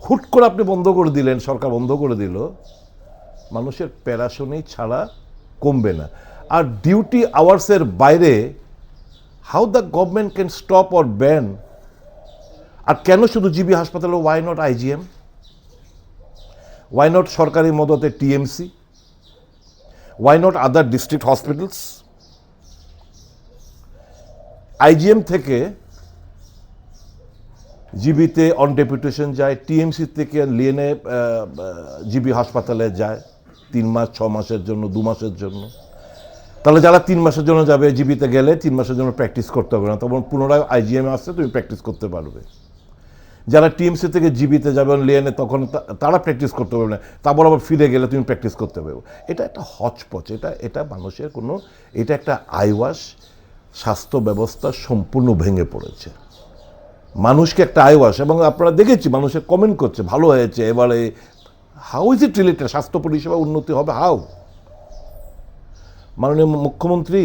হুট করে আপনি বন্ধ করে দিলেন, সরকার বন্ধ করে দিল, মানুষের প্যারাশনি ছাড়া কমবে না। আর ডিউটি আওয়ার্সের বাইরে how the government can stop or ban. আর কেন শুধু জিবি হাসপাতালে, why not IGM, why not সরকারি মদতে TMC, why not other district hospitals? IGM থেকে জিবিতে অন ডেপুটেশন যায়, টিএমসি থেকে লিয়েনে জিবি হাসপাতালে যায় 3 মাস 6 মাসের জন্য, 2 মাসের জন্য। তাহলে যারা 3 মাসের জন্য যাবে, জিবিতে গেলে 3 মাসের জন্য প্র্যাকটিস করতে হবে না, তখন পুনরায় আইজিএমে আসছে তুমি প্র্যাকটিস করতে পারবে। যারা টিএমসি থেকে জিবিতে যাবে লিয়েনে, তখন তারা প্র্যাকটিস করতে পারবে না, তারপর আবার ফিরে গেলে তুমি প্র্যাকটিস করতে পারবে। এটা একটা হচপচ, এটা মানুষের কোনো, এটা একটা আইওয়াশ। স্বাস্থ্য ব্যবস্থা সম্পূর্ণ ভেঙে পড়েছে, মানুষকে একটা আইওয়াশ। এবং আপনারা দেখেছি মানুষের কমেন্ট করছে ভালো হয়েছে এবারে। How is it related? স্বাস্থ্য পরিষেবা উন্নতি হবে হাউ? মাননীয় মুখ্যমন্ত্রী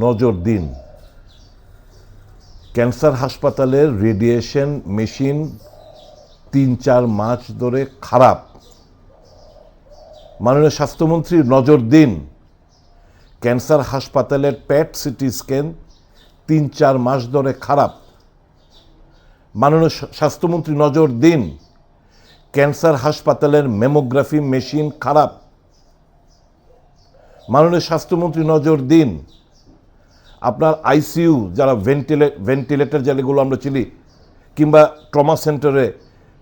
নজর দিন, ক্যান্সার হাসপাতালের রেডিয়েশন মেশিন 3-4 মাস ধরে খারাপ। মাননীয় স্বাস্থ্যমন্ত্রী নজর দিন, ক্যান্সার হাসপাতালের প্যাট সিটি স্ক্যান 3-4 মাস ধরে খারাপ। মাননীয় স্বাস্থ্যমন্ত্রী নজর দিন, ক্যান্সার হাসপাতালের মেমোগ্রাফি মেশিন খারাপ। মাননীয় স্বাস্থ্যমন্ত্রী নজর দিন, আপনার আইসিইউ যারা ভেন্টিলেটর যেগুলো আমরা চিনি, কিংবা ট্রমা সেন্টারে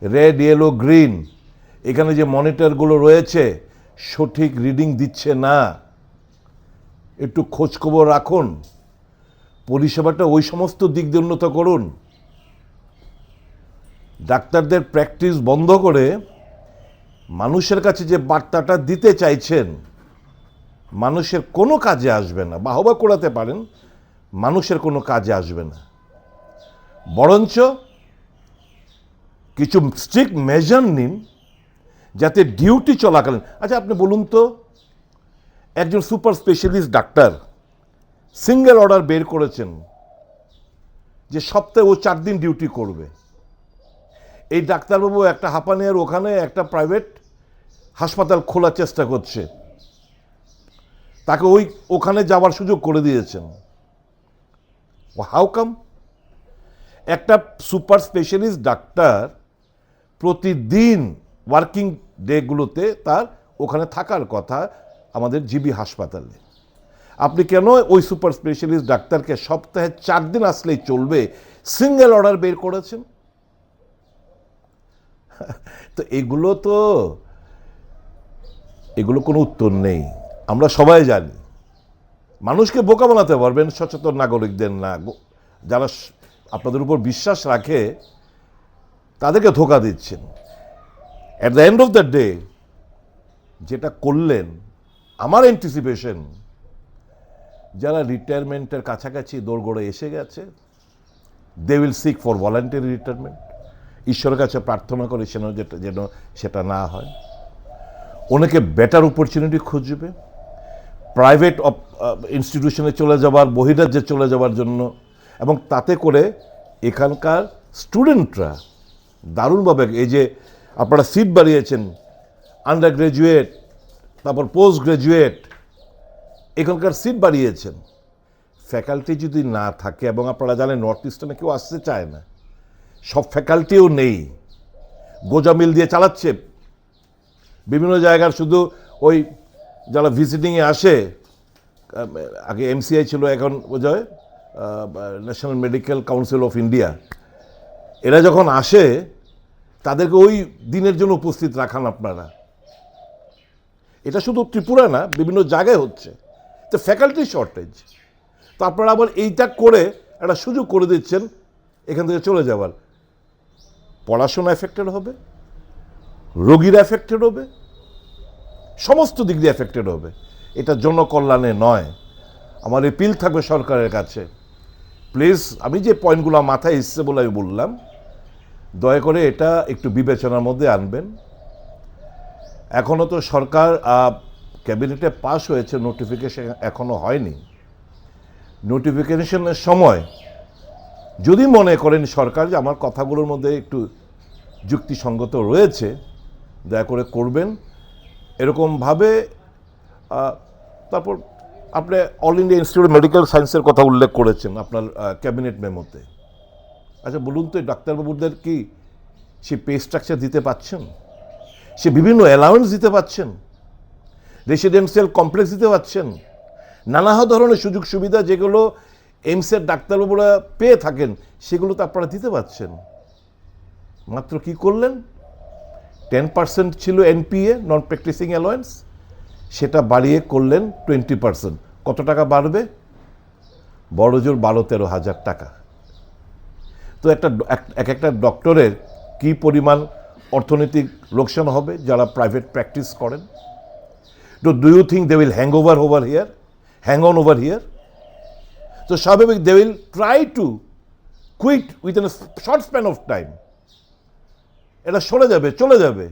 রেড, ইয়েলো, গ্রিন, এখানে যে মনিটরগুলো রয়েছে সঠিক রিডিং দিচ্ছে না। একটু খোঁজখবর রাখুন, পরিষেবাটা ওই সমস্ত দিক দিয়ে উন্নত করুন। ডাক্তারদের প্র্যাকটিস বন্ধ করে মানুষের কাছে যে বার্তাটা দিতে চাইছেন, মানুষের কোনো কাজে আসবে না। বাহবা করাতে পারেন, মানুষের কোনো কাজে আসবে না। বরঞ্চ কিছু স্ট্রিক্ট মেজার নিন যাতে ডিউটি চলাকালীন। আচ্ছা আপনি বলুন তো, একজন super specialist doctor single order বের করেছেন যে সপ্তাহে ও 4 দিন ডিউটি করবে। এই ডাক্তারবাবু একটা হাঁপানিয়ার ওখানে একটা প্রাইভেট হাসপাতাল খোলার চেষ্টা করছে, তাকে ওখানে যাওয়ার সুযোগ করে দিয়েছেন। How come? একটা সুপার স্পেশালিস্ট ডাক্তার প্রতিদিন ওয়ার্কিং ডেগুলোতে তার ওখানে থাকার কথা আমাদের জিবি হাসপাতালে। আপনি কেন ওই সুপার স্পেশালিস্ট ডাক্তারকে সপ্তাহে 4 দিন আসলেই চলবে সিঙ্গেল অর্ডার বের করেছেন? তো এগুলো কোনো উত্তর নেই। আমরা সবাই জানি মানুষকে বোকা বানাতে পারবেন, সচেতন নাগরিকদের না। যারা আপনাদের উপর বিশ্বাস রাখে তাদেরকে ধোঁকা দিচ্ছেন। At the end of the day যেটা করলেন, আমার অ্যান্টিসিপেশন, যারা রিটায়ারমেন্টের কাছাকাছি দোরগোড়ে এসে গেছে, they will seek for voluntary retirement. ঈশ্বরের কাছে প্রার্থনা করে যেন সেটা না হয়। অনেকে বেটার অপরচুনিটি খুঁজবে, প্রাইভেট ইনস্টিটিউশনে চলে যাওয়ার, বহিরাজ্যে চলে যাওয়ার জন্য। এবং তাতে করে এখানকার স্টুডেন্টরা দারুণভাবে, এই যে আপনারা সিট বাড়িয়েছেন, আন্ডার গ্র্যাজুয়েট, তারপর পোস্ট গ্র্যাজুয়েট, এখানকার সিট বাড়িয়েছেন। ফ্যাকাল্টি যদি না থাকে, এবং আপনারা জানেন নর্থ ইস্টার্নে কেউ আসতে চায় না, সব ফ্যাকাল্টিও নেই, গোজামিল দিয়ে চালাচ্ছে বিভিন্ন জায়গার। শুধু ওই যারা ভিজিটিংয়ে আসে, আগে এমসিআই ছিল, এখন বোঝায় national medical council of India, এরা যখন আসে তাদেরকে ওই দিনের জন্য উপস্থিত রাখান আপনারা। এটা শুধু ত্রিপুরা না, বিভিন্ন জায়গায় হচ্ছে। তো ফ্যাকাল্টি শর্টেজ, তো আপনারা আবার এইটা করে একটা সুযোগ করে দিচ্ছেন এখান থেকে চলে যাওয়ার। পড়াশোনা এফেক্টেড হবে, রোগীরা এফেক্টেড হবে, সমস্ত দিক দিয়ে এফেক্টেড হবে। এটা জনকল্যাণে নয়। আমার এপিল থাকবে সরকারের কাছে, প্লিজ, আমি যে পয়েন্টগুলো মাথায় এসছে বলে আমি বললাম, দয়া করে এটা একটু বিবেচনার মধ্যে আনবেন। এখনও তো সরকার ক্যাবিনেটে পাস হয়েছে, নোটিফিকেশন এখনও হয়নি। নোটিফিকেশনের সময় যদি মনে করেন সরকার যে আমার কথাগুলোর মধ্যে একটু যুক্তিসঙ্গত রয়েছে দয়া করে করবেন এরকমভাবে। তারপর আপনি all India institute of medical সায়েন্সের কথা উল্লেখ করেছেন আপনার ক্যাবিনেট মেমোতে। আচ্ছা বলুন তো, ডাক্তারবাবুদের কি সে পে স্ট্রাকচার দিতে পাচ্ছেন? সে বিভিন্ন অ্যালাউন্স দিতে পাচ্ছেন? রেসিডেন্সিয়াল কমপ্লেক্স দিতে পাচ্ছেন? নানা ধরনের সুযোগ সুবিধা যেগুলো এইমসের ডাক্তারবাবুরা পেয়ে থাকেন সেগুলো তো আপনারা দিতে পারছেন। মাত্র কি করলেন? 10% ছিল এনপিএ, নন প্র্যাকটিসিং অ্যালাওয়েন্স, সেটা বাড়িয়ে করলেন 20%। কত টাকা বাড়বে? বড় জোর 12-13 হাজার টাকা। তো একটা ডক্টরের কি পরিমাণ অর্থনৈতিক লোকসান হবে যারা প্রাইভেট প্র্যাকটিস করেন? Do you think they will hang on over here? তো স্বাভাবিক they will try to quit within a short span of time. এটা সরে যাবে, চলে যাবে,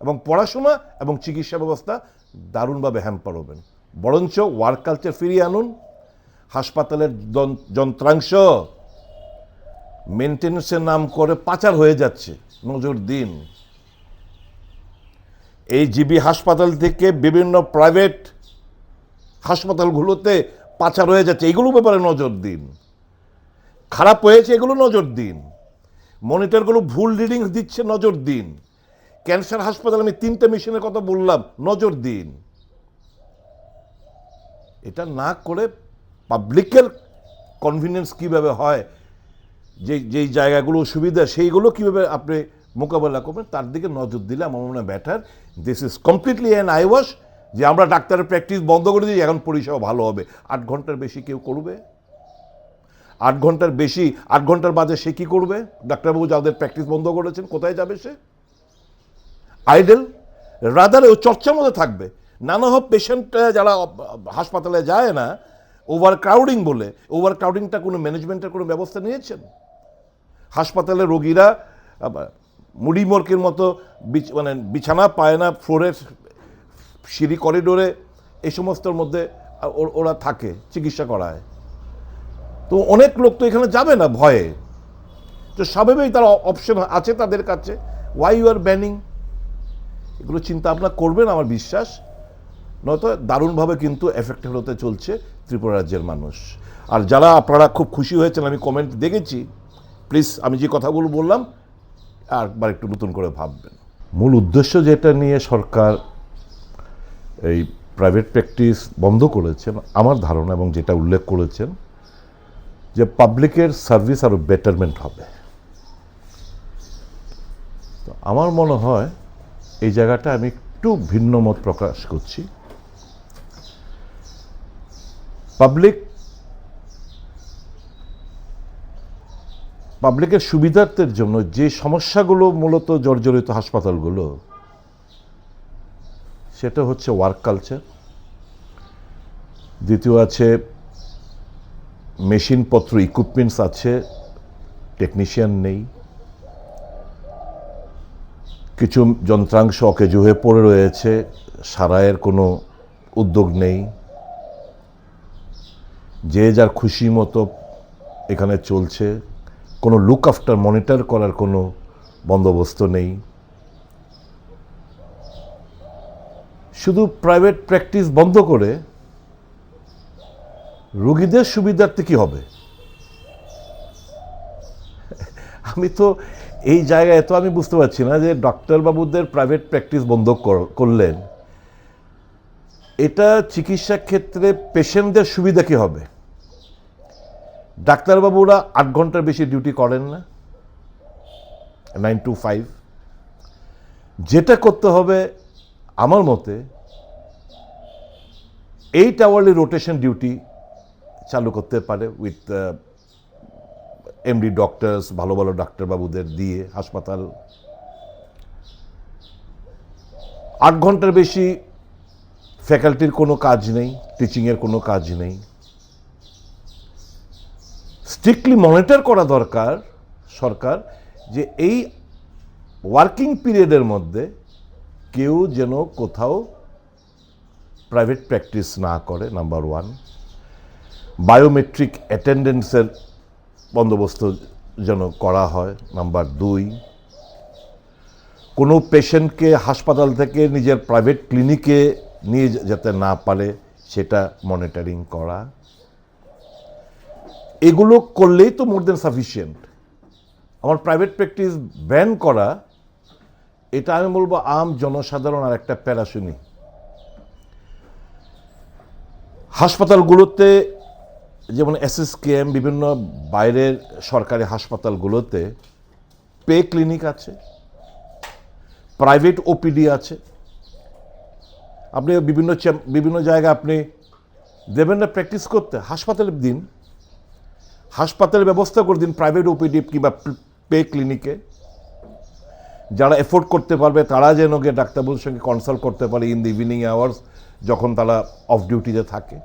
এবং পড়াশোনা এবং চিকিৎসা ব্যবস্থা দারুণভাবে হ্যাম্পার হবেন। বরঞ্চ ওয়ার্ক কালচার ফিরিয়ে আনুন। হাসপাতালের যন্ত্রাংশ মেনটেন্যান্সের নাম করে পাচার হয়ে যাচ্ছে, নজর দিন। এই জিবি হাসপাতাল থেকে বিভিন্ন প্রাইভেট হাসপাতালগুলোতে পাচার হয়ে যাচ্ছে, এগুলো ব্যাপারে নজর দিন। খারাপ হয়েছে এগুলো নজর দিন। মনিটরগুলো ভুল রিডিং দিচ্ছে, নজর দিন। ক্যান্সার হাসপাতাল আমি 3টে মেশিনের কথা বললাম, নজর দিন। এটা না করে পাবলিকের কনভিনিয়েন্স কীভাবে হয়, যেই জায়গাগুলো সুবিধা সেইগুলো কীভাবে আপনি মোকাবেলা করবেন তার দিকে নজর দিলে আমার মনে হয় better. This is completely an I wash যে আমরা ডাক্তারের প্র্যাকটিস বন্ধ করে দিই, এখন পরিষেবা ভালো হবে। 8 ঘন্টার বেশি কেউ করবে? 8 ঘন্টার বেশি, 8 ঘন্টার বাদে সে কী করবে? ডাক্তারবাবু যাদের প্র্যাকটিস বন্ধ করেছেন কোথায় যাবে সে? আইডেল? রাদার ও চর্চার মধ্যে থাকবে। নানা হোক পেশেন্ট যারা হাসপাতালে যায় না, ওভার ক্রাউডিং বলে, ওভার ক্রাউডিংটা কোনো ম্যানেজমেন্টের কোনো ব্যবস্থা নিয়েছেন? হাসপাতালে রোগীরা মুড়িমর্কের মতো মানে বিছানা পায় না, ফ্লোরের সিঁড়ি করিডোরে এই সমস্তর মধ্যে ওরা থাকে, চিকিৎসা করায়। তো অনেক লোক তো এখানে যাবে না ভয়ে। তো স্বাভাবিক তার অপশন আছে তাদের কাছে। Why you are banning? এগুলো চিন্তা ভাবনা করবেন আমার বিশ্বাস, নয়তো দারুণভাবে কিন্তু এফেক্টেড হতে চলছে ত্রিপুরা রাজ্যের মানুষ। আর যারা আপনারা খুব খুশি হয়েছেন আমি কমেন্ট দেখেছি, প্লিজ আমি যে কথাগুলো বললাম আরবার একটু নতুন করে ভাববেন। মূল উদ্দেশ্য যেটা নিয়ে সরকার এই প্রাইভেট প্র্যাকটিস বন্ধ করেছেন আমার ধারণা, এবং যেটা উল্লেখ করেছেন যে পাবলিকের সার্ভিস আরও বেটারমেন্ট হবে। তো আমার মনে হয় এই জায়গাটা আমি একটু ভিন্ন মত প্রকাশ করছি। পাবলিকের সুবিধার্থের জন্য যে সমস্যাগুলো মূলত জর্জরিত হাসপাতালগুলো, সেটা হচ্ছে ওয়ার্ক কালচার। দ্বিতীয় আছে মেশিনপত্র, ইকুইপমেন্টস আছে, টেকনিশিয়ান নেই। কিছু যন্ত্রাংশ অকেজো হয়ে পড়ে রয়েছে, সারাইয়ের কোনো উদ্যোগ নেই। যে যার খুশি মতো এখানে চলছে, কোনো লুক আফটার মনিটর করার কোনো বন্দোবস্ত নেই। শুধু প্রাইভেট প্র্যাকটিস বন্ধ করে রোগীদের সুবিধার্থে কি হবে? আমি তো এই জায়গায় তো আমি বুঝতে পারছি না যে ডাক্তারবাবুদের প্রাইভেট প্র্যাকটিস বন্ধ করলেন, এটা চিকিৎসা ক্ষেত্রে পেশেন্টদের সুবিধা কি হবে? ডাক্তারবাবুরা 8 ঘন্টার বেশি ডিউটি করেন না, 9 to 5। যেটা করতে হবে আমার মতে 8 আওয়ারলি রোটেশন ডিউটি চালু করতে পারে উইথ এমডি ডক্টরস, ভালো ভালো ডাক্তারবাবুদের দিয়ে হাসপাতাল। 8 ঘন্টার বেশি ফ্যাকাল্টির কোনো কাজ নেই, টিচিংয়ের কোনো কাজ নেই। স্ট্রিক্টলি মনিটর করা দরকার সরকার যে এই ওয়ার্কিং পিরিয়ডের মধ্যে কেউ যেন কোথাও প্রাইভেট প্র্যাকটিস না করে, নাম্বার 1। বায়োমেট্রিক অ্যাটেন্ডেন্সের বন্দোবস্ত যেন করা হয়, নাম্বার 2। কোনো পেশেন্টকে হাসপাতাল থেকে নিজের প্রাইভেট ক্লিনিকে নিয়ে যেতে না পারে সেটা মনিটরিং করা, এগুলো করলেই তো মোর দেন সাফিসিয়েন্ট। আমার প্রাইভেট প্র্যাকটিস ব্যান করা, এটা আমি বলবো আম জনসাধারণ আর একটা প্যারাশুনি। হাসপাতালগুলোতে যেমন এসএসকেএম, বিভিন্ন বাইরের সরকারি হাসপাতালগুলোতে পে ক্লিনিক আছে, প্রাইভেট ওপিডি আছে। আপনি বিভিন্ন জায়গায় আপনি দেবেন না প্র্যাকটিস করতে, হাসপাতালে দিন, হাসপাতালে ব্যবস্থা করে দিন প্রাইভেট ওপিডি কিংবা পে ক্লিনিকে। যারা এফোর্ড করতে পারবে তারা যেন গিয়ে ডাক্তারবাবুর সঙ্গে কনসাল্ট করতে পারে ইন দ্য ইভিনিং আওয়ার্স, যখন তারা অফ ডিউটিতে থাকে।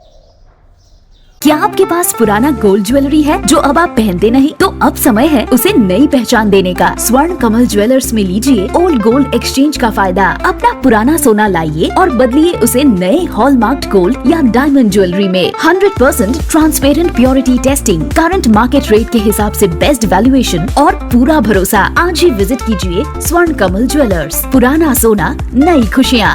क्या आपके पास पुराना गोल्ड ज्वेलरी है जो अब आप पहनते नहीं? तो अब समय है उसे नई पहचान देने का। स्वर्ण कमल ज्वेलर्स में लीजिए ओल्ड गोल्ड एक्सचेंज का फायदा। अपना पुराना सोना लाइए और बदलिए उसे नए हॉलमार्क्ड गोल्ड या डायमंड ज्वेलरी में। 100% transparent purity testing, current market rate के हिसाब से बेस्ट वैल्यूएशन और पूरा भरोसा। आज ही विजिट कीजिए स्वर्ण कमल ज्वेलर्स। पुराना सोना, नई खुशियाँ।